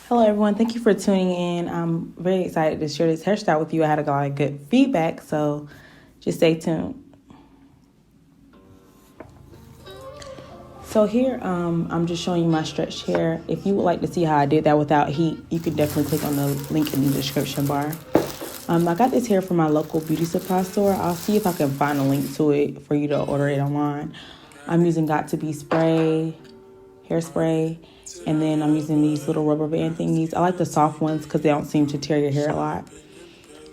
Hello everyone, thank you for tuning in. I'm very excited to share this hairstyle with you. I had a lot of good feedback, so just stay tuned. So here, I'm just showing you my stretched hair. If you would like to see how I did that without heat, you can definitely click on the link in the description bar. I got this hair from my local beauty supply store. I'll see if I can find a link to it for you to order it online. I'm using Got To Be spray, hairspray, and then I'm using these little rubber band thingies. I like the soft ones because they don't seem to tear your hair a lot.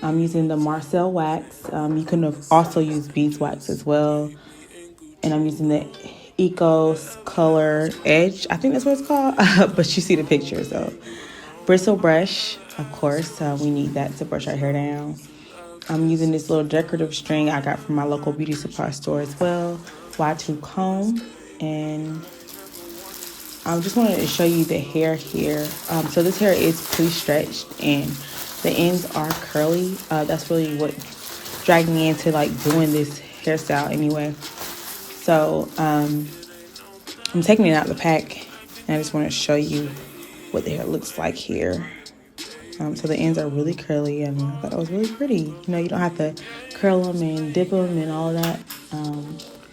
I'm using the Marcel wax. You can also use beeswax as well. And I'm using the Eco Color Edge. I think that's what it's called, but you see the picture. So bristle brush, of course. We need that to brush our hair down. I'm using this little decorative string I got from my local beauty supply store as well. Y2 comb, and I just wanted to show you the hair here. So this hair is pretty stretched and the ends are curly. That's really what dragged me into like doing this hairstyle anyway. So I'm taking it out of the pack and I just want to show you what the hair looks like here. So the ends are really curly and I thought it was really pretty. You know, you don't have to curl them and dip them and all of that.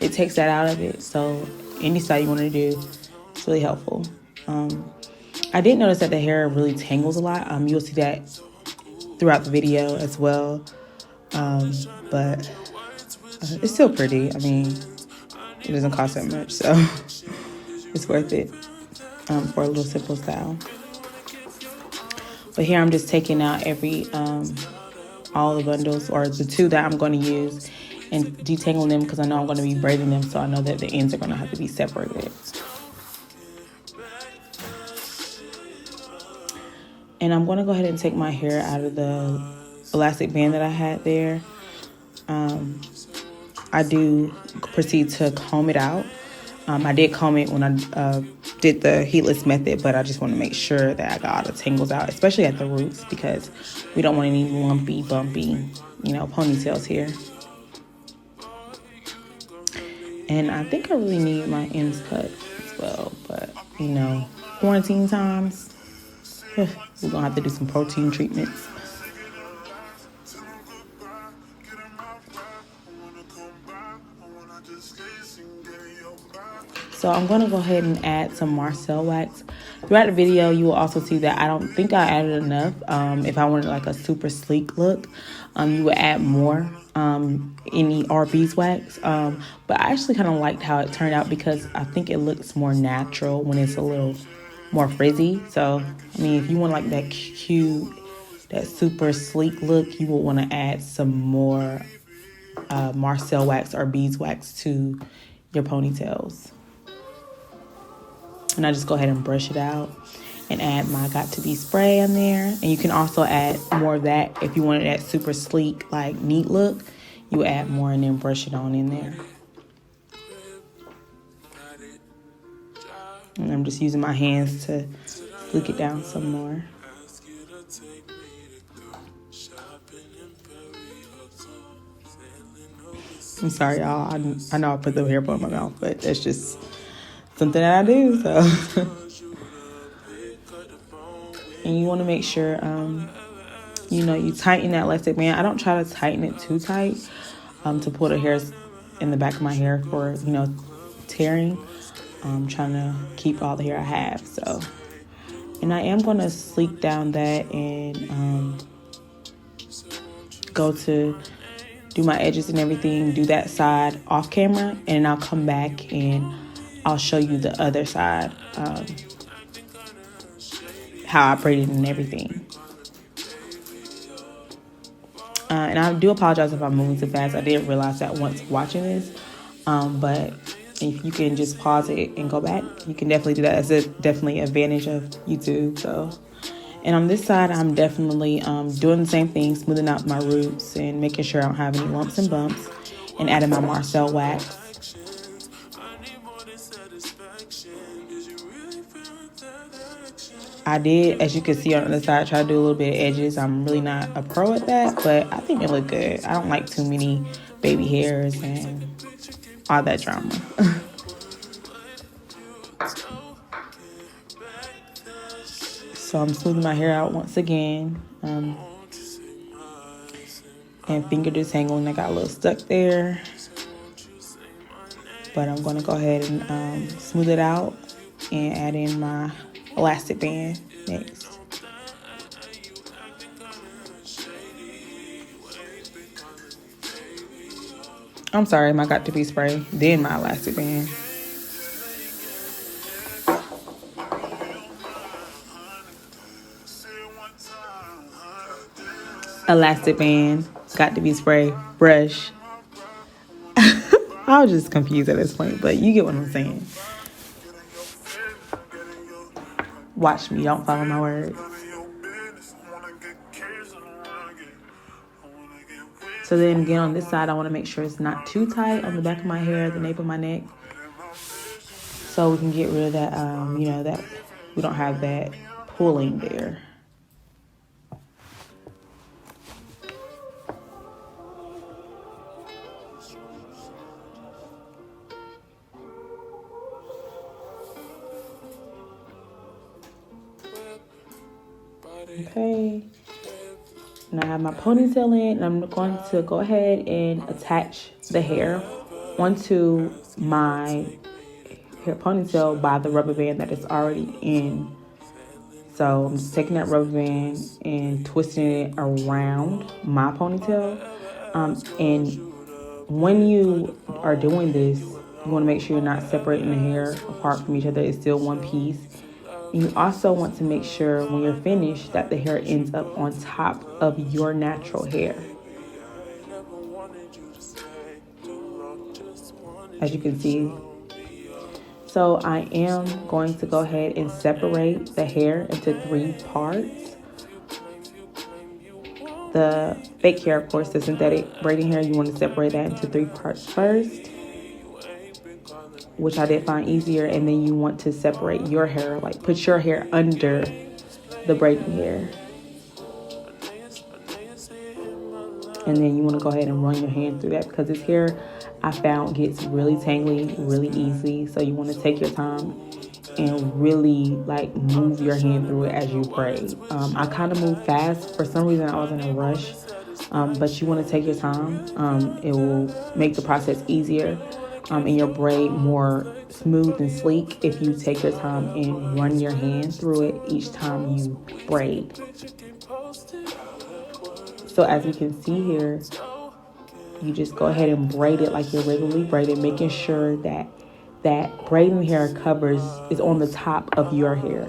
It takes that out of it. So any style you want to do, it's really helpful. I did notice that the hair really tangles a lot. You'll see that throughout the video as well. But it's still pretty. I mean, it doesn't cost that much, so it's worth it for a little simple style. But here I'm just taking out all the bundles, or the two that I'm going to use, and detangling them because I know I'm going to be braiding them, so I know that the ends are going to have to be separated. And I'm going to go ahead and take my hair out of the elastic band that I had there. I do proceed to comb it out. I did comb it when I did the heatless method, but I just want to make sure that I got all the tangles out, especially at the roots, because we don't want any lumpy, bumpy, ponytails here. And I think I really need my ends cut as well, but quarantine times, we're gonna have to do some protein treatments. So I'm going to go ahead and add some marcel wax. Throughout the video, you will also see that I don't think I added enough. If I wanted like a super sleek look, you would add more or beeswax. But I actually kind of liked how it turned out because I think it looks more natural when it's a little more frizzy. So, I mean, if you want like that cute, that super sleek look, you will want to add some more marcel wax or beeswax to your ponytails. And I just go ahead and brush it out and add my Got To Be spray in there. And you can also add more of that if you wanted that super sleek, like neat look. You add more and then brush it on in there. And I'm just using my hands to flick it down some more. I'm sorry, y'all. I know I put the hair bun in my mouth, but that's just something that I do. So, and you want to make sure, you tighten that elastic band. I don't try to tighten it too tight to pull the hairs in the back of my hair for tearing. I'm trying to keep all the hair I have. So, and I am going to sleek down that and go to do my edges and everything, do that side off camera, and I'll come back and I'll show you the other side, how I braided and everything. And I do apologize if I'm moving too fast. I didn't realize that once watching this, but if you can just pause it and go back, you can definitely do that. That's definitely an advantage of YouTube. So, and on this side, I'm definitely doing the same thing, smoothing out my roots and making sure I don't have any lumps and bumps, and adding my marcel wax. I did, as you can see on the side, try to do a little bit of edges. I'm really not a pro at that, but I think it looked good. I don't like too many baby hairs and all that drama. So I'm smoothing my hair out once again. And finger detangling, I got a little stuck there. But I'm going to go ahead and smooth it out and add in my elastic band next. I'm sorry, my got to be spray, then my elastic band. Elastic band, got to be spray, brush. I was just confused at this point, but you get what I'm saying. Watch me, don't follow my words. So then again, on this side, I want to make sure it's not too tight on the back of my hair, the nape of my neck. So we can get rid of that, that we don't have that pulling there. Okay. And I have my ponytail in, and I'm going to go ahead and attach the hair onto my hair ponytail by the rubber band that is already in. So I'm just taking that rubber band and twisting it around my ponytail. And when you are doing this, you want to make sure you're not separating the hair apart from each other. It's still one piece. You also want to make sure when you're finished that the hair ends up on top of your natural hair. As you can see. So I am going to go ahead and separate the hair into 3 parts. The fake hair, of course, the synthetic braiding hair, you want to separate that into 3 parts first, which I did find easier. And then you want to separate your hair, like put your hair under the braiding hair. And then you want to go ahead and run your hand through that, because this hair I found gets really tangly really easy. So you want to take your time and really like move your hand through it as you braid. I kind of move fast. For some reason I was in a rush, but you want to take your time. It will make the process easier and your braid more smooth and sleek if you take your time and run your hand through it each time you braid. So as you can see here, you just go ahead and braid it like you're regularly braided, making sure that that braiding hair is on the top of your hair.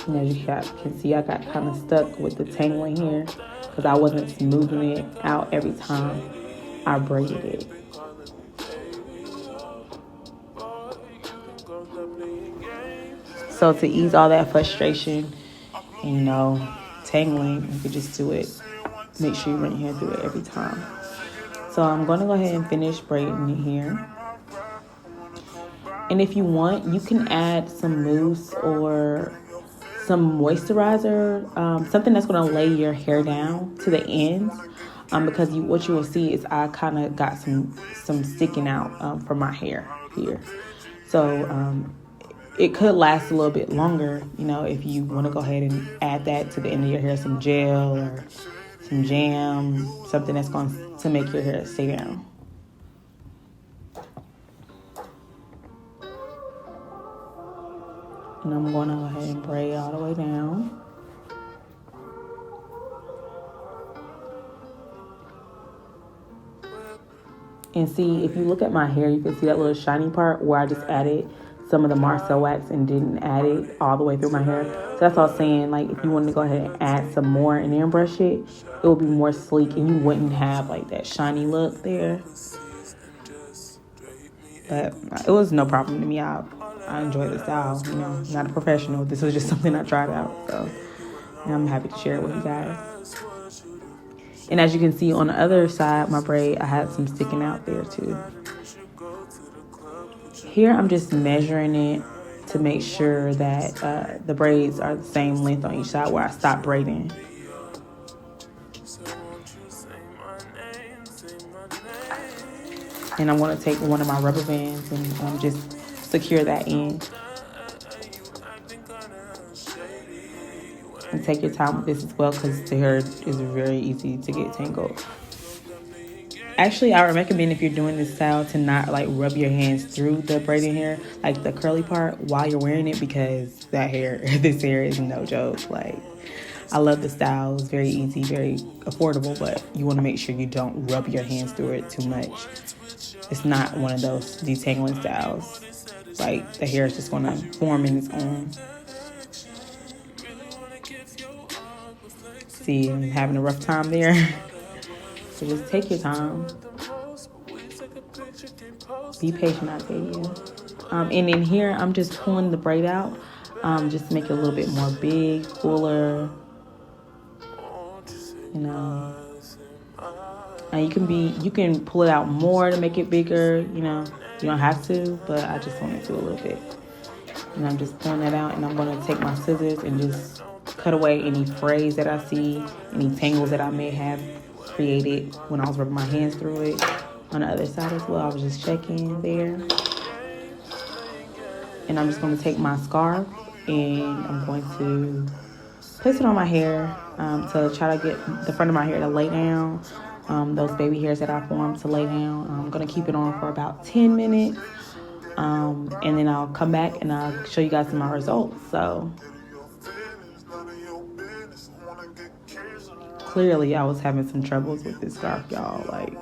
And as you can see, I got kind of stuck with the tangling here because I wasn't smoothing it out every time I braided it. So to ease all that frustration and, tangling, you could just do it. Make sure you run your hair through it every time. So I'm going to go ahead and finish braiding it here. And if you want, you can add some mousse or some moisturizer, something that's going to lay your hair down to the ends. Because what you will see is I kind of got some sticking out from my hair here. So it could last a little bit longer, if you want to go ahead and add that to the end of your hair, some gel or some jam, something that's going to make your hair stay down. And I'm going to go ahead and braid all the way down. And see, if you look at my hair, you can see that little shiny part where I just added some of the marcel wax and didn't add it all the way through my hair. So that's all I'm saying. Like, if you wanted to go ahead and add some more and then brush it, it would be more sleek and you wouldn't have like that shiny look there. But it was no problem to me. I enjoy the style, not a professional. This was just something I tried out. So and I'm happy to share it with you guys. And as you can see on the other side, my braid, I had some sticking out there too. Here I'm just measuring it to make sure that the braids are the same length on each side where I stopped braiding. And I'm going to take one of my rubber bands and just secure that end. And take your time with this as well, because the hair is very easy to get tangled. Actually, I would recommend, if you're doing this style, to not like rub your hands through the braiding hair, like the curly part, while you're wearing it, because this hair is no joke. Like, I love the style. It's very easy, very affordable, but you want to make sure you don't rub your hands through it too much. It's not one of those detangling styles. Like, the hair is just going to form in its own. See, I'm having a rough time there. So just take your time. Be patient, I tell you. And in here, I'm just pulling the braid out, just to make it a little bit more big, fuller. You know. And you can pull it out more to make it bigger. You know, you don't have to, but I just wanted to a little bit. And I'm just pulling that out, and I'm going to take my scissors and just cut away any frays that I see, any tangles that I may have created when I was rubbing my hands through it. On the other side as well, I was just checking there. And I'm just going to take my scarf and I'm going to place it on my hair to try to get the front of my hair to lay down. Those baby hairs that I formed to lay down. I'm going to keep it on for about 10 minutes. And then I'll come back and I'll show you guys my results. So clearly I was having some troubles with this scarf, y'all. Like,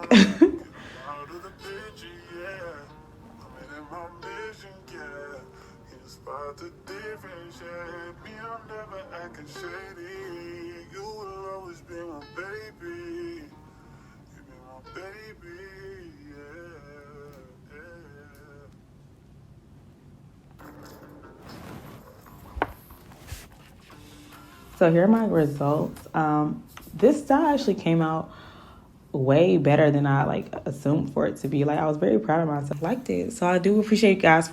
so here are my results. This style actually came out way better than I assumed for it to be. Like, I was very proud of myself. I liked it. So I do appreciate you guys for